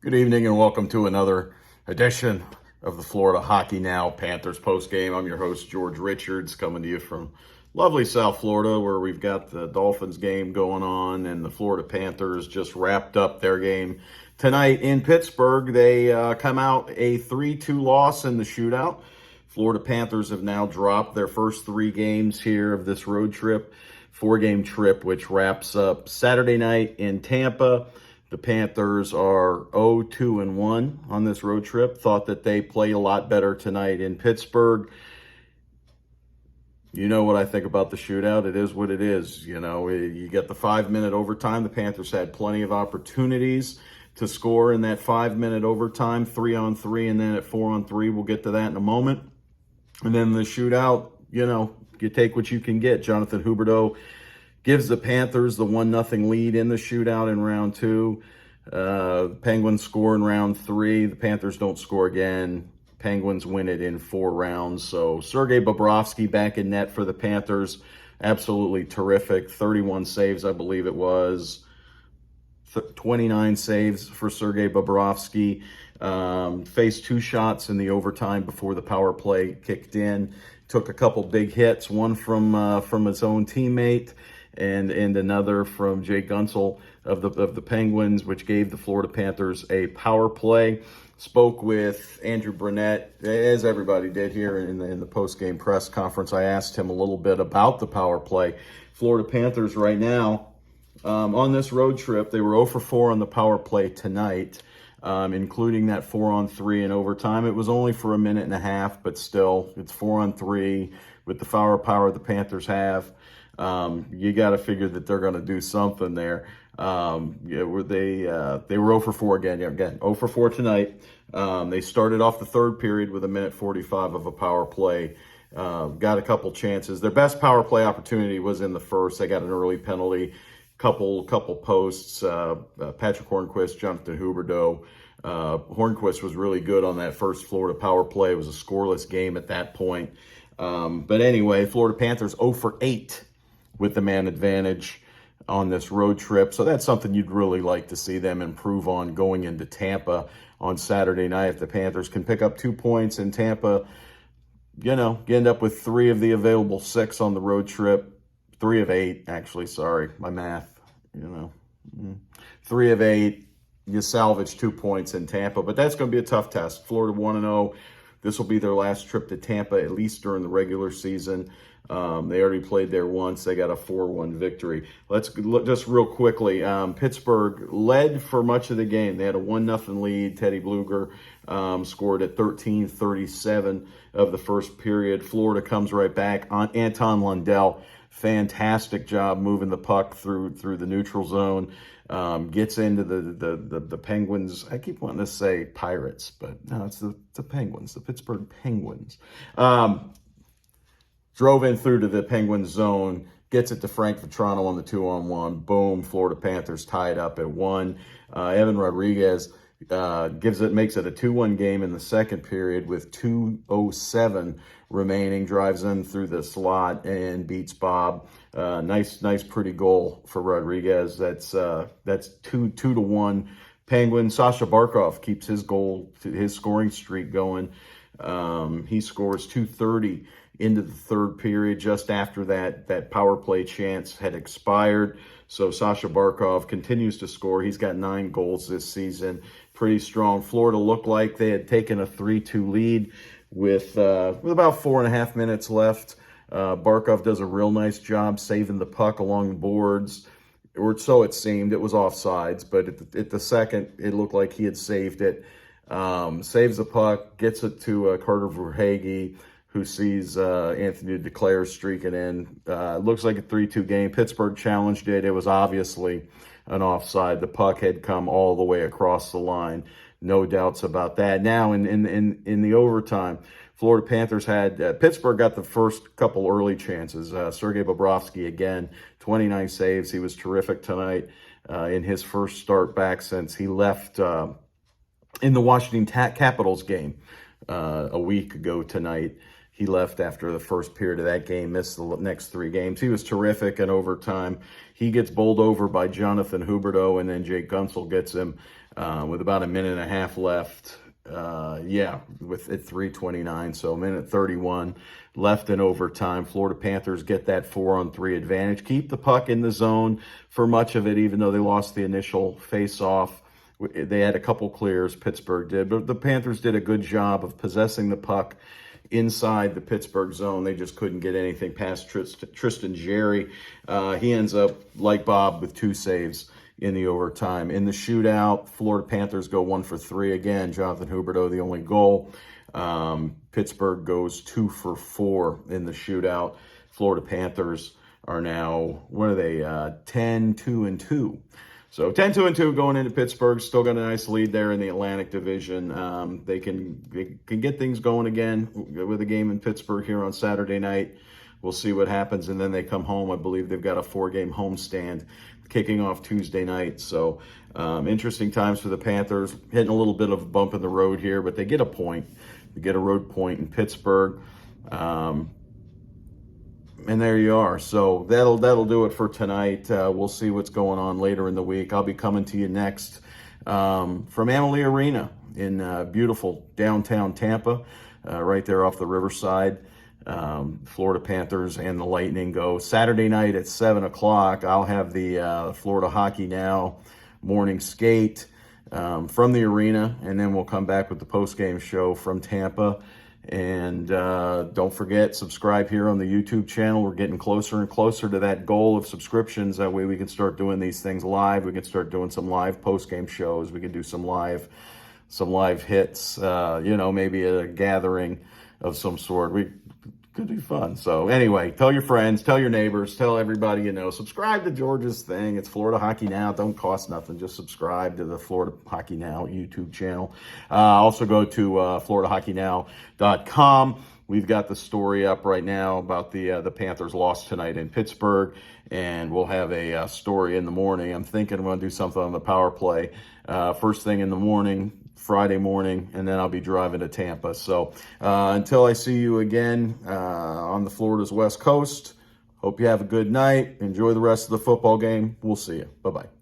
Good evening and welcome to another edition of the Florida Hockey Now Panthers Postgame. I'm your host, George Richards, coming to you from lovely South Florida, where we've got the Dolphins game going on, and the Florida Panthers just wrapped up their game tonight in Pittsburgh. They come out a 3-2 loss in the shootout. Florida Panthers have now dropped their first 3 games here of this road trip, 4-game trip, which wraps up Saturday night in Tampa. The Panthers are 0-2-1 on this road trip. Thought that they played a lot better tonight in Pittsburgh. You know what I think about the shootout. It is what it is. You know, you get the 5-minute overtime. The Panthers had plenty of opportunities to score in that 5-minute overtime, 3-on-3, and then at 4-on-3. We'll get to that in a moment. And then the shootout, you know, you take what you can get. Jonathan Huberdeau gives the Panthers the 1-0 lead in the shootout in round 2. Penguins score in round 3. The Panthers don't score again. Penguins win it in 4 rounds. So Sergei Bobrovsky back in net for the Panthers. Absolutely terrific. 31 saves, I believe it was. 29 saves for Sergei Bobrovsky. Faced 2 shots in the overtime before the power play kicked in. Took a couple big hits, one from his own teammate, and another from Jay Gunsel of the Penguins, which gave the Florida Panthers a power play. Spoke with Andrew Brunette, as everybody did here in the post-game press conference. I asked him a little bit about the power play. Florida Panthers right now, on this road trip, they were 0 for 4 on the power play tonight, including that 4-on-3 in overtime. It was only for a minute and a half, but still, it's 4-on-3 with the power the Panthers have. You got to figure that they're going to do something there. They were 0 for 4 again. 0 for 4 tonight. They started off the third period with 1:45 of a power play. Got a couple chances. Their best power play opportunity was in the first. They got an early penalty, couple posts. Patrick Hornquist, Jonathan Huberdeau. Hornquist was really good on that first Florida power play. It was a scoreless game at that point. But anyway, Florida Panthers 0 for 8 with the man advantage on this road trip. So that's something you'd really like to see them improve on going into Tampa on Saturday night. If the Panthers can pick up 2 points in Tampa, you know, you end up with 3 of the available 6 on the road trip. 3 of 8, actually, sorry, my math, 3 of 8, you salvage 2 points in Tampa. But that's going to be a tough test. Florida 1-0. This will be their last trip to Tampa, at least during the regular season. They already played there once. They got a 4-1 victory. Let's look just real quickly. Pittsburgh led for much of the game. They had a 1-0 lead. Teddy Bluger scored at 13:37 of the first period. Florida comes right back. Anton Lundell, fantastic job moving the puck through the neutral zone. Gets into the Penguins. I keep wanting to say Pirates, but no, it's the Penguins, the Pittsburgh Penguins. Drove in through to the Penguins zone, gets it to Frank Vetrano on the 2-on-1. Boom, Florida Panthers tied up at 1. Evan Rodriguez makes it a 2-1 game in the second period with 2:07 remaining. Drives in through the slot and beats Bob. Nice, pretty goal for Rodriguez. That's 2-1 Penguins. Sasha Barkov keeps his scoring streak going. He scores 2:30 into the third period, just after that power play chance had expired. So Sasha Barkov continues to score. He's got 9 goals this season. Pretty strong. Florida looked like they had taken a 3-2 lead with about 4.5 minutes left. Barkov does a real nice job saving the puck along the boards, or so it seemed. It was offsides, but at the second, it looked like he had saved it. Saves the puck, gets it to Carter Verhaeghe, who sees Anthony Duclair streaking in. Looks like a 3-2 game. Pittsburgh challenged it. It was obviously an offside. The puck had come all the way across the line. No doubts about that. Now, in the overtime, Florida Panthers had Pittsburgh got the first couple early chances. Sergei Bobrovsky, again, 29 saves. He was terrific tonight in his first start back since he left in the Washington Capitals game a week ago tonight. He left after the first period of that game, missed the next 3 games. He was terrific in overtime. He gets bowled over by Jonathan Huberdeau, and then Jake Gunsel gets him with about a minute and a half left. With it 3:29, so a minute 31 left in overtime. Florida Panthers get that 4-on-3 advantage, keep the puck in the zone for much of it, even though they lost the initial face-off. They had a couple clears, Pittsburgh did, but the Panthers did a good job of possessing the puck inside the Pittsburgh zone. They just couldn't get anything past Tristan Jarry. He ends up, like Bob, with 2 saves in the overtime. In the shootout, Florida Panthers go 1 for 3 again. Jonathan Huberdeau, the only goal. Pittsburgh goes 2 for 4 in the shootout. Florida Panthers are now, 10-2-2. So 10-2-2 going into Pittsburgh. Still got a nice lead there in the Atlantic Division. They can get things going again with a game in Pittsburgh here on Saturday night. We'll see what happens, and then they come home. I believe they've got a 4-game homestand kicking off Tuesday night. So interesting times for the Panthers. Hitting a little bit of a bump in the road here, but they get a point. They get a road point in Pittsburgh. And there you are. So that'll do it for tonight. We'll see what's going on later in the week. I'll be coming to you next from Amalie Arena in beautiful downtown Tampa, right there off the riverside. Florida Panthers and the Lightning go Saturday night at 7 o'clock. I'll have the Florida Hockey Now morning skate from the arena, and then we'll come back with the post-game show from Tampa. And don't forget, subscribe here on the YouTube channel. We're getting closer and closer to that goal of subscriptions. That way we can start doing these things live. We can start doing some live post-game shows. We can do some live hits, maybe a gathering of some sort. We could be fun. So anyway, tell your friends, tell your neighbors, tell everybody you know. Subscribe to George's thing. It's Florida Hockey Now. Don't cost nothing. Just subscribe to the Florida Hockey Now YouTube channel. Also go to FloridaHockeyNow.com. We've got the story up right now about the Panthers lost tonight in Pittsburgh, and we'll have a story in the morning. I'm thinking I'm going to do something on the power play first thing in the morning, Friday morning, and then I'll be driving to Tampa. So until I see you again on the Florida's West Coast, hope you have a good night. Enjoy the rest of the football game. We'll see you. Bye-bye.